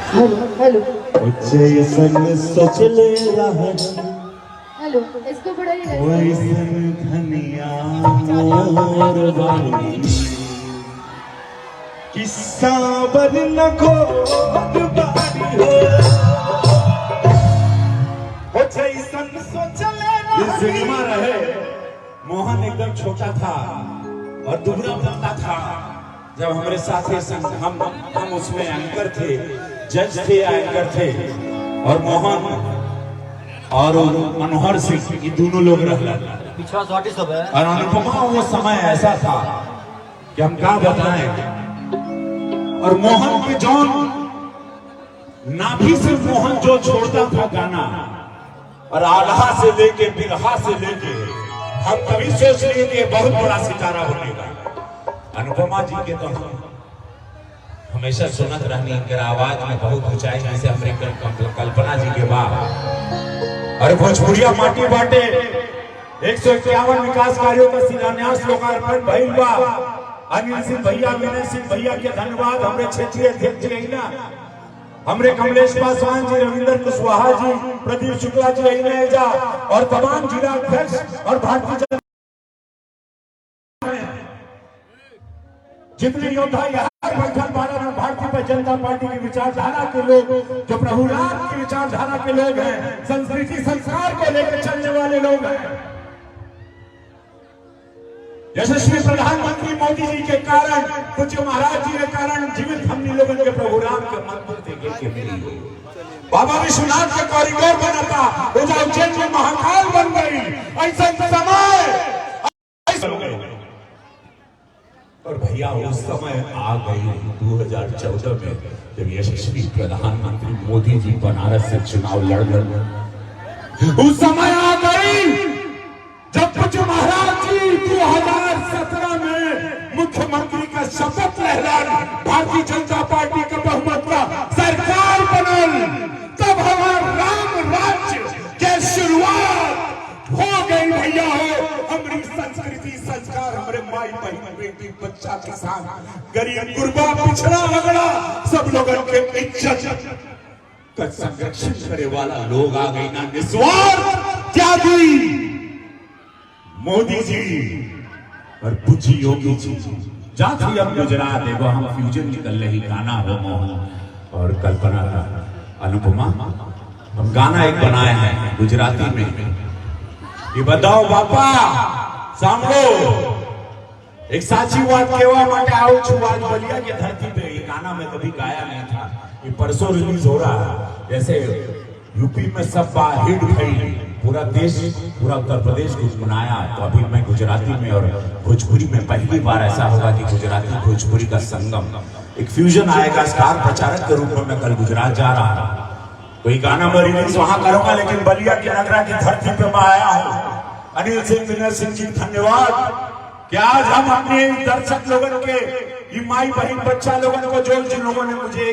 Hello जैसन सोचले रह हेलो, इसको बड़ा ही वैसन धनिया मोर बानी किस्सा बदन को बारी हो जैसन सोचले इस सिनेमा रहे। मोहन एकदम छोटा था और दुबला पतला था। जब हमारे साथी संग हम उसमें एंकर थे, जज थे, एंकर थे, और मोहन और मनोहर सिंह, ये दोनों लोग रहे। और अनुपमा वो समय ऐसा था कि हम क्या बताएं। और मोहन के जौन नाभि से मोहन जो छोड़ता था गाना, और आल्हा से लेके बिरहा से लेके हम कभी सोच लिए कि बहुत बड़ा सितारा बनेगा। अनुपमा जी के तो हम हमेशा सुनत रहनी, इनके आवाज में बहुत ऊंचाई, जैसे हमारे कल्पना जी के बाद। और भोजपुरिया माटी बाटे 151 विकास कार्यों का शिलान्यास लोकार्पण भइल बा। अनिल सिंह भैया, विनय सिंह भैया के धन्यवाद। हमरे क्षेत्रीय अध्यक्ष जी ना, हमरे कमलेश पासवान जी, रविंद्र कुशवाहा जी, प्रदीप शुक्ला जी जा, और तमाम जिला अध्यक्ष और भारतीय जितने योद्धा यहाँ बैठल बारह भारतीय जनता पार्टी की विचारधारा के लोग, जो प्रभु राम की विचारधारा के लोग हैं, संस्कृति संस्कार को लेकर चलने वाले लोग हैं। यशस्वी प्रधानमंत्री मोदी जी के कारण, पूज्य महाराज जी के कारण जीवित हमने लोगों के प्रभु राम के मंदिर के मिली। बाबा विश्वनाथ का कॉरिडोर बना था, उज्जैन में महाकाल बन गई। ऐसा समय और भैया उस समय आ गई 2014 में, जब यशस्वी प्रधानमंत्री मोदी जी बनारस से चुनाव लड़ गए। उस समय आ गई जब पूज्य महाराज जी 2017 में मुख्यमंत्री का शपथ लहरा, भारतीय जनता पार्टी का बहुमत का सरकार बनल, तब हमारा राम राज्य के शुरुआत हो गई। भैया हो, हमारी संस्कृति संस्कार, हमारे माई बहन बेटी बच्चा किसान गरीब गुरबा पिछड़ा लगड़ा सब लोगों के इज्जत का संरक्षण करे वाला लोग आ गई ना। निस्वार्थ त्यागी मोदी जी और पूज्य योगी जी। जाती अब गुजरात एगो हम फ्यूजन निकल रही गाना हो मोहन और कल्पना का अनुपमा। हम गाना एक बनाए हैं गुजराती में, ये बताओ बापा सांभो एक साची बात केवा माटे आउ छु आज बलिया की धरती पे। ये गाना मैं कभी गाया नहीं था, ये परसों रिलीज हो रहा है। जैसे यूपी में सब हिट भई, पूरा देश, पूरा उत्तर प्रदेश गुनगुनाया, तो अभी मैं गुजराती में और भोजपुरी में पहली बार ऐसा होगा कि गुजराती भोजपुरी का संगम, एक फ्यूजन आएगा। स्टार प्रचारक के रूप में मैं कल गुजरात जा रहा हूँ, कोई गाना में रिलीज वहां करूंगा, लेकिन बलिया की नगरा की धरती पे मैं आया हूँ। अनिल सिंह, विनय सिंह जी धन्यवाद कि आज हम अपने दर्शक लोगों के, ये माई बहन बच्चा लोगों को, जो जिन लोगों ने मुझे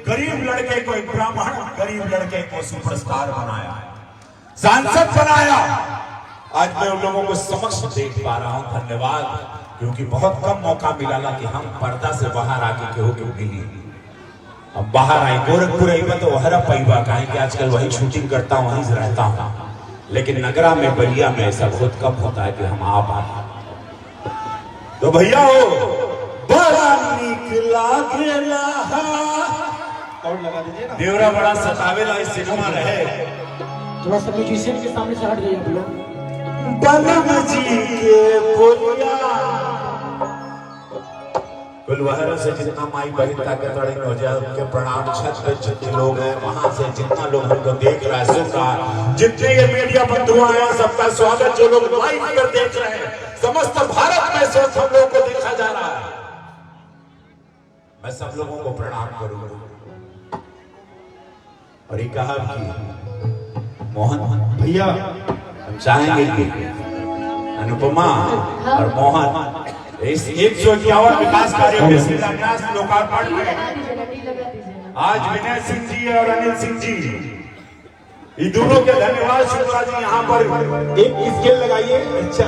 गरीब लड़के को, एक ब्राह्मण गरीब लड़के को सुपरस्टार बनाया, सांसद बनाया, आज मैं उन लोगों को समक्ष देख पा रहा हूं। धन्यवाद, क्योंकि बहुत कम मौका मिला कि हम पर्दा से बाहर आके केहू के मिली। अब बाहर आए गोरखपुर आई तो हरा पैबा का है कि आजकल वही शूटिंग करता हूँ, वहीं से रहता हूँ, लेकिन नगरा में बलिया में ऐसा बहुत कम होता है कि हम आ पाए। तो भैया हो, बड़ा नीक लागेला, और लगा दीजिए ना, देवरा बड़ा सतावेला इस सिनेमा रहे। थोड़ा सा म्यूजिशियन के सामने से हट जाइए भैया। बलम जी के बोलिया कुलवहर से जितना माई बहन ताकत वाले नौजवान के प्रणाम। छत पे जितने लोग हैं, वहां से जितना लोग हमको देख रहा है, सुन रहा है, जितने ये मीडिया बंधु आए हैं, सबका स्वागत। जो लोग लाइव पर देख रहे हैं, समस्त भारत में से सब लोगों को देखा जा रहा है, मैं सब लोगों को प्रणाम करूंगा। और ये कहा कि मोहन भैया, हम चाहेंगे कि अनुपमा और मोहन इस 151 विकास कार्यों के शिलान्यास लोकार्पण में आज विनय सिंह जी और अनिल सिंह जी ये दोनों के धन्यवाद शुक्ला जी। यहाँ पर एक स्केल लगाइए। अच्छा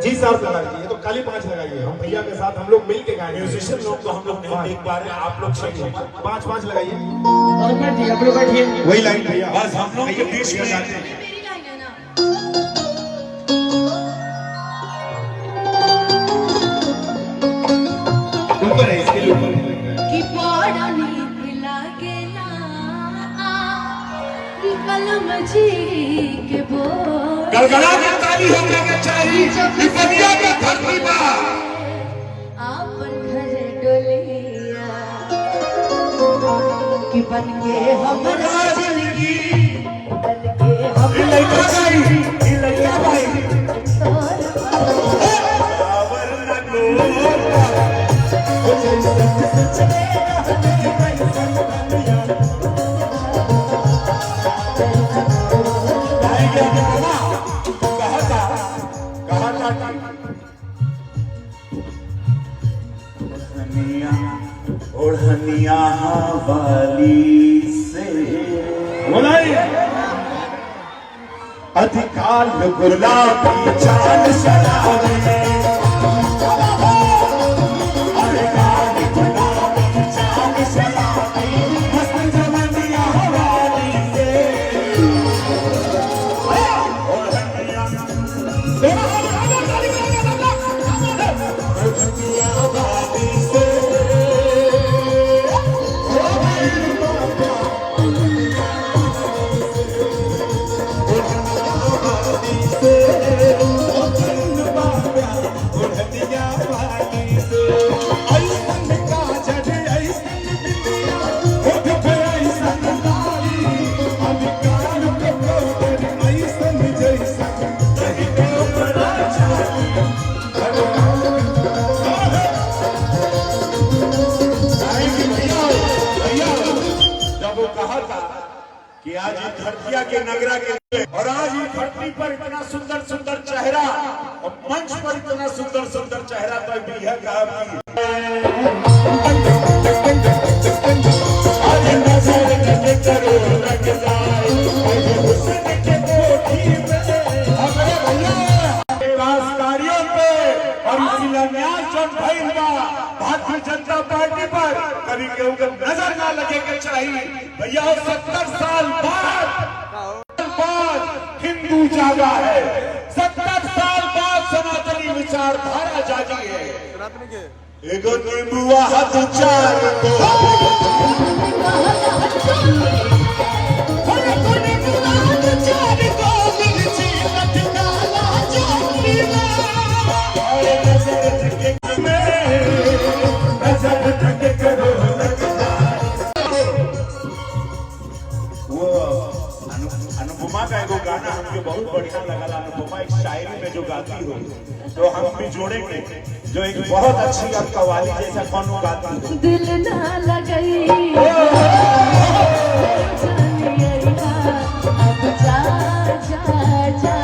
जी साहब लगा दीजिए, तो खाली 5 लगाइए। हम भैया के साथ हम लोग मिल के गाएंगे। म्यूजिशियन लोग तो हम लोग नहीं देख पा रहे, आप लोग सही है। 5 लगाइए। और बैठिए, आप लोग बैठिए। वही लाइन भैया, बस हम लोग के बीच में मेरी लाइन है ना। ऊपर है, स्केल ऊपर है। कि बड़ा नीक लागेला कि कलम जी के बोल गड़गड़ा के ताली होने के चाहिए कि दुनिया के धरती पर आपन घर डोलिया कि बन के हमरा जिंदगी बन के ये लड़का भाई, ये लड़का भाई तोर पावर न लो ओढ़निया वाली से अधिकाल गुलाबी चाल शराबी अधिकाल गुलाबी चाल शराबी मस्त जवानिया वाली से ओढ़निया वाली से कि आज ये धरतिया के नगरा के और आज ये धरती पर इतना सुंदर सुंदर चेहरा और मंच पर इतना सुंदर सुंदर चेहरा तो भी है भारतीय जनता पार्टी पर कभी केहू के नजर ना लगे के चाहिए भैया। 70 साल बाद हिंदू जागा है, 70 साल बाद सनातनी विचारधारा जागी है। एगो नींबुआ हाथ चार को अनुपमा का एगो गाना हमके बहुत बढ़िया लगा। अनुपमा एक शायरी में जो गाती हो तो हम भी जोड़ेंगे, जो एक बहुत अच्छी आप कव्वाली जैसा कौन गाती हो। दिल ना लगई अब जा जा जा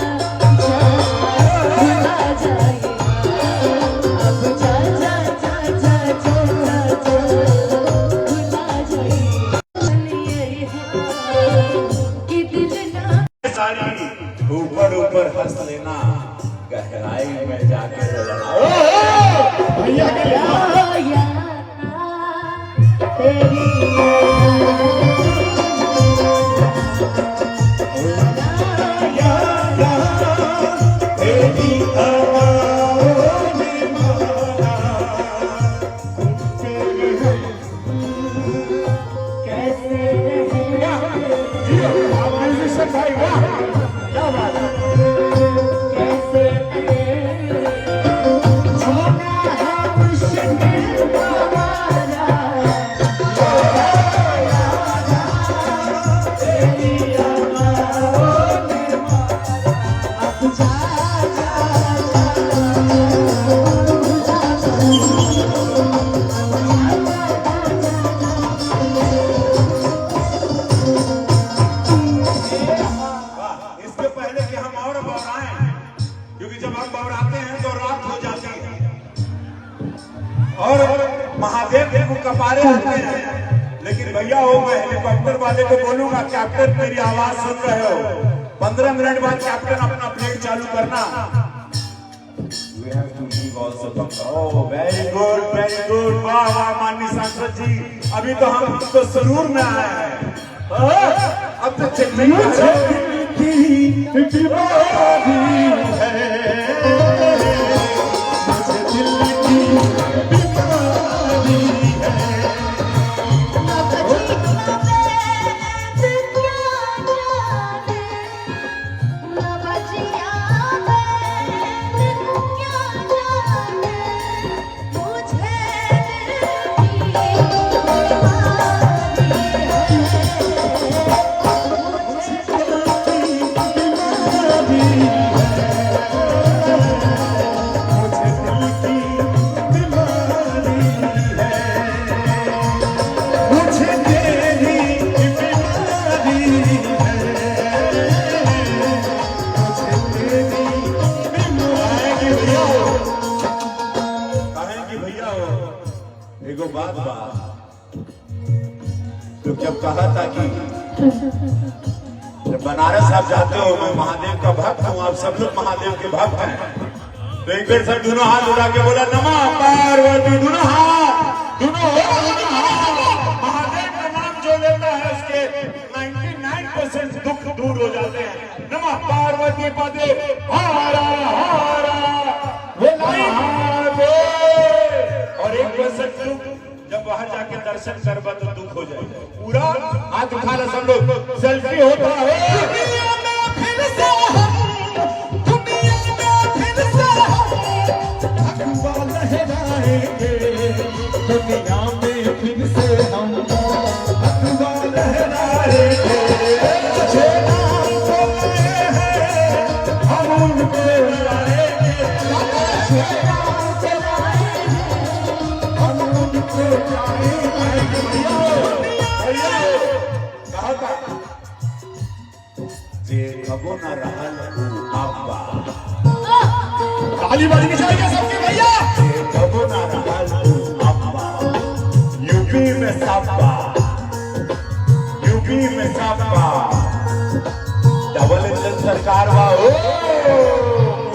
भुला जाए अब जा जा जा जा भुला जाए कि दिल ना सारी ऊपर ऊपर हंस लेना, गहराई में जाके भैया के या तेरी भाई वाह क्या बात है। और महादेव को कपारे आते हैं, लेकिन भैया भैया हो, मैं हेलीकॉप्टर वाले को बोलूंगा कैप्टन मेरी आवाज सुन रहे हो, 15 मिनट बाद कैप्टन अपना प्लेन चालू करना। We have to leave also. Oh, very good, very good. वाह वाह माननीय सांसद जी, अभी तो हम तो सुरूर में आए हैं, अब तो चेन्नई की बीमारी है, मुझे दिल की बीमारी है। एगो बात बा, तो जब कहा था कि जब बनारस आप जाते हो, मैं महादेव का भक्त हूँ, आप सब लोग महादेव के भक्त हैं, तो एक बार सब दोनों हाथ उठा के बोला नमः पार्वती, दोनों हाथ, महादेव का नाम जो लेता है उसके 99% दुख दूर हो जाते हैं। नमः पार्वती पदे हारा हारा और 1% दुख जब बाहर जाके दर्शन करवा तो दुख हो जाएगा पूरा। हाथ उठा लो सब लोग, सेल्फी होता है। दुनिया में फिर से हम अखबार लहराएंगे, दुनिया में फिर से हम अखबार लहराएंगे, जो नाम बोले हैं हम उनको लाएंगे, कबो न रहल अब्बा, ताली बजनी चाहिए सबके भैया। कबो न रहल अब्बा, यूपी में सब्बा, यूपी में सब्बा, डबल इंजन सरकार बा, ओ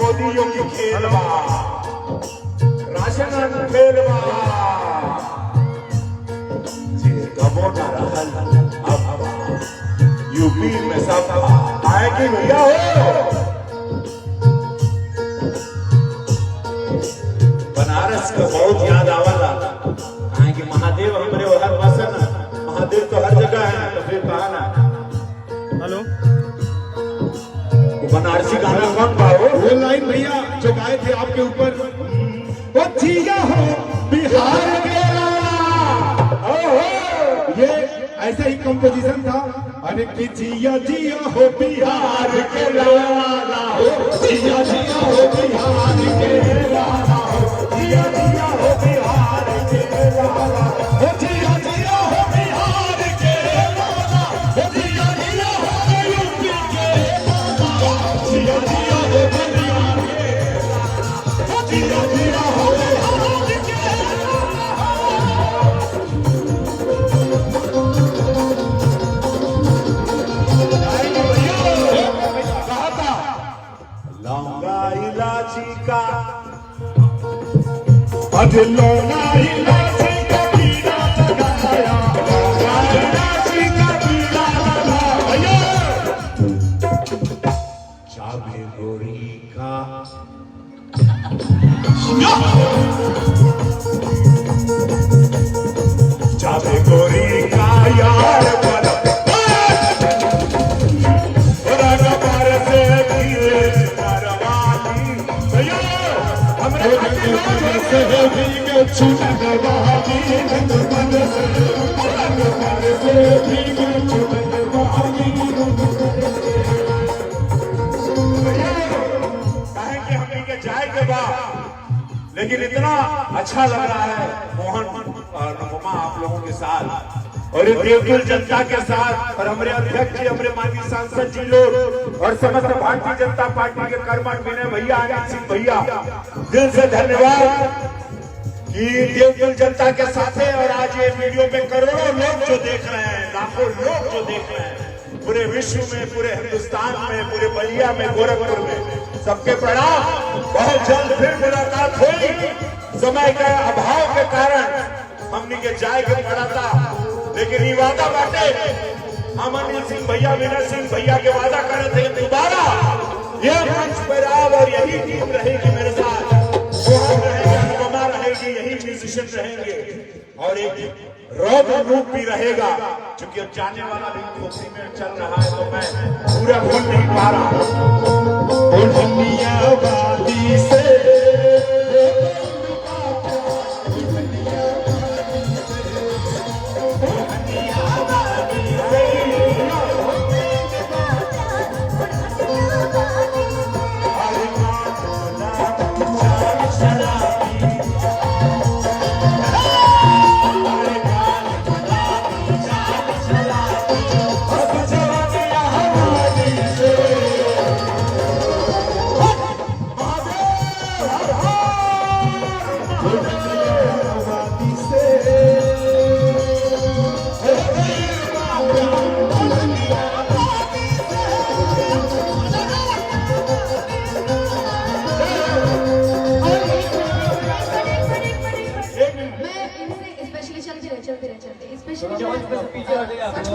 मोदी योगी खेल बा, राशन खेल बा, कबो न रहल अब्बा, यूपी में सब आएगी भैया हो। बनारस को बहुत याद आवला, आएंगे महादेव हमारे हर बसन, महादेव तो हर जगह है, तो फिर कहा ना हेलो बनारसी गाना कौन गाओ? वो लाइन भैया जो गाए थे आपके ऊपर, वो जिया हो बिहार के लाला, ये ऐसा ही कंपोजिशन था। अरे कि जिया जिया हो बिहार के लाला हो, जिया जिया हो बिहार के लाला हो, जिया जिया हो बिहार के लाला हो, जिया जिया हो बिहार के लाला हो, जिया जिया हो यूपी के लाला, जिया जिया हो बिहार के लाला हो, जिया जिया हो बिहार के लौंगा इलायची का लौंगा इलायची का बीड़ा लगाया, लौंगा इलायची का बीड़ा लगाया, चाबे गोरी का चाबे गोरी का यार बड़ा जाए के बाद, लेकिन इतना अच्छा लग रहा है मोहन और अनुपमा आप लोगों के साथ और ये देवकुल जनता के साथ, और हमारे अध्यक्ष जी, हमारे माननीय सांसद जी लोग और समस्त भारतीय जनता पार्टी के कर्मठ विनय भैया, अनिल सिंह भैया, दिल से धन्यवाद कि देवतुल जनता के साथ है। और आज ये वीडियो में करोड़ों लोग जो देख रहे हैं, लाखों लोग जो देख रहे हैं, पूरे विश्व में, पूरे हिंदुस्तान में, पूरे बलिया में, गोरखपुर में, सबके प्रणाम। बहुत जल्द फिर मुलाकात होगी। समय के अभाव के कारण हमने के जाए के पड़ा था, लेकिन ये वादा बाटे हम अनिल सिंह भैया, विनय सिंह भैया के वादा करे थे दोबारा ये मंच पर आओ और यही टीम रहेगी मेरे साथ, मोहन रहेगा, अनुपमा रहेगी, यही म्यूजिशियन रहेंगे और एक रौद्र रूप भी रहेगा। क्योंकि अब जाने वाला भी खोपड़ी में चल रहा है तो मैं पूरा भूल नहीं पा रहा हूँ। वादी से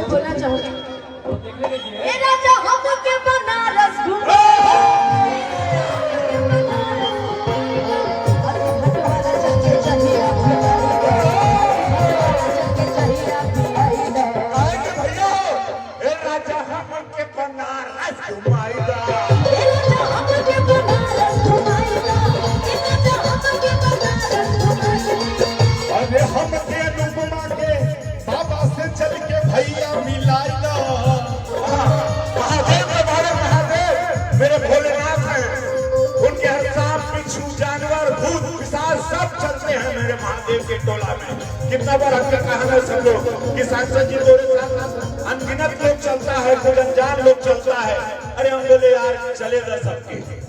बोलना चाहूंगी ये राजा हमके बनारस घुमा भैया मिलाई लो। महादेव के बारे महादेव मेरे भोलेनाथ हैं, उनके यहाँ सांप, बिच्छू, जानवर, भूत, पिशाच सब चलते हैं मेरे महादेव के टोला में। कितना बार हमने कहा है सब लोग कि सांसद जी मेरे साथ अनगिनत लोग चलता है, कोई अनजान लोग चलता है। अरे हम बोले यार चलेगा सबके,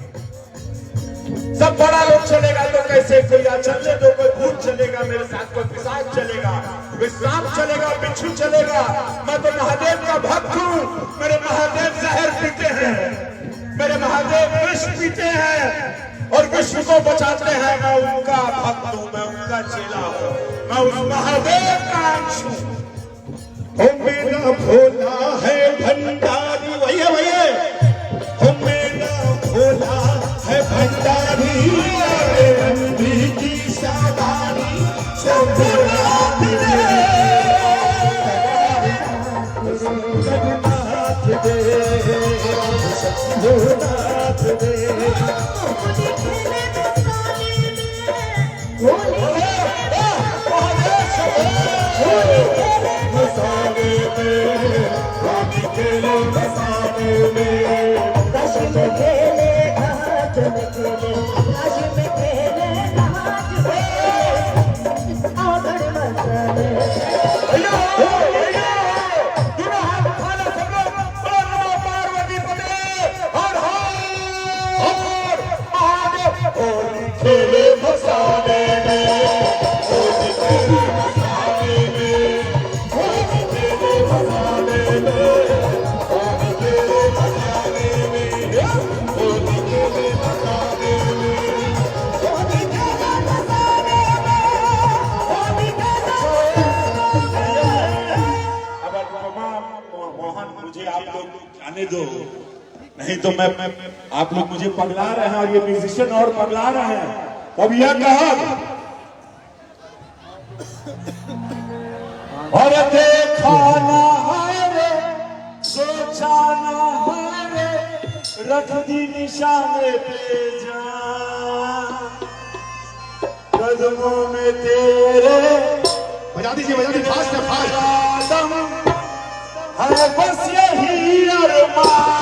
सब बड़ा लोग चलेगा तो कैसे, कोई चलने दो, कोई भूत चलेगा मेरे साथ, कोई पिशाच चलेगा, कोई सांप चलेगा, बिच्छू चलेगा। मैं तो महादेव का भक्त हूँ, मेरे महादेव जहर पीते हैं, मेरे महादेव विष पीते हैं और विश्व को बचाते हैं। मैं उनका भक्त हूँ, मैं उनका चेला हूँ, मैं उस महादेव का अंश हूँ। मेरा भोला है भंडारी, भैया भैया मेरा भोला है भंडारी, नंदी की सादारी शंभुनाथ दे, शंभुनाथ दे, शंभुनाथ दे। मसाले में रानी खेले, मसाले में काशी में खेले, घाट में खेले, काशी में खेले, घाट में खेले, आगड़ मसाले। पार्वती पते हर हर महादेव खेले मसाले में, खेले मसाले में, खेले मसाले में, खेले मसाले में, खेले मसाले अब अनुपमा, मोहन मुझे आप लोग आने दो, नहीं तो मैं आप लोग मुझे पगला रहे हैं और ये म्यूजिशियन और पगला रहे हैं। अब यह कहा और देखा ना हारे, सोचा ना हारे, रख दी निशाने पे जान, कदमों में तेरे बजा दीजिए फास्ट है, फास्ट। है बस यही अरमान।